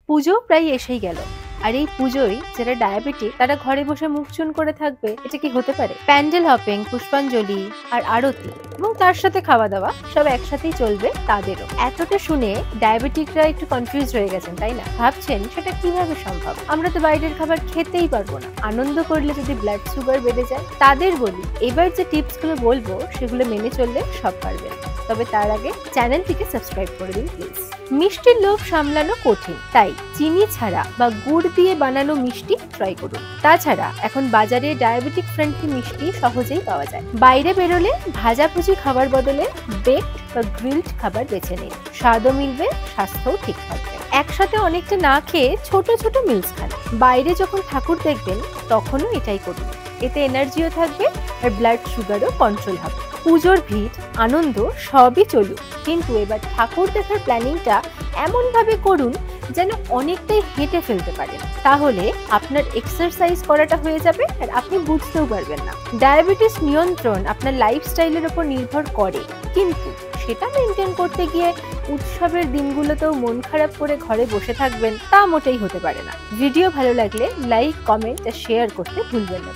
পুজো প্রায় এসেই গেল, আর এই পুজোয় যারা ডায়াবেটিক তারা ঘরে বসে মুখ চুন করে থাকবে, এটা কি হতে পারে? প্যান্ডেল হপিং, পুষ্পাঞ্জলি আর আরতি এবং তার সাথে খাওয়া দাওয়া সব একসাথেই চলবে তাদেরও। এতটা শুনে ডায়াবেটিকরা একটু কনফিউজ হয়ে গেছেন, তাই না? ভাবছেন সেটা কিভাবে সম্ভব, আমরা তো বাইরের খাবার খেতেই পারবো না, আনন্দ করলে যদি ব্লাড সুগার বেড়ে যায়। তাদের বলি, এবার যে টিপস গুলো বলবো সেগুলো মেনে চললে সব পারবেন। তবে তার আগে চ্যানেলটিকে সাবস্ক্রাইব করে দিন প্লিজ। মিষ্টির লোভ সামলানো কঠিন, তাই চিনি ছাড়া বা গুড় দিয়ে বানানো মিষ্টি ট্রাই করুন। তাছাড়া এখন বাজারে ডায়াবেটিক ফ্রেন্ডলি মিষ্টি সহজেই পাওয়া যায়। বাইরে বেরোলে ভাজাভুজি খাবার বদলে বেকড বা গ্রিলড খাবার বেছে নিন, স্বাদও মিলবে, স্বাস্থ্যও ঠিক থাকবে। একসাথে অনেকটা না খেয়ে ছোট ছোট মিলস খান। বাইরে যখন ঠাকুর দেখবেন তখনও এটাই করুন, এতে এনার্জিও থাকবে আর ব্লাড সুগারও কন্ট্রোল হবে। পুজোর ভিড়, আনন্দ সবই চলুক, কিন্তু এবার ঠাকুর দেখার প্ল্যানিংটা এমন ভাবে করুন যেন অনেকটাই হেঁটে ফেলতে পারেন, তাহলে আপনার এক্সারসাইজ করাটা হয়ে যাবে আর আপনি বুঝতেও পারবেন না। ডায়াবেটিস নিয়ন্ত্রণ আপনার লাইফস্টাইলের উপর নির্ভর করে, কিন্তু সেটা মেনটেন করতে গিয়ে উৎসবের দিনগুলোতেও মন খারাপ করে ঘরে বসে থাকবেন, তা মোটেই হতে পারে না। ভিডিও ভালো লাগলে লাইক, কমেন্ট আর শেয়ার করতে ভুলবেন না।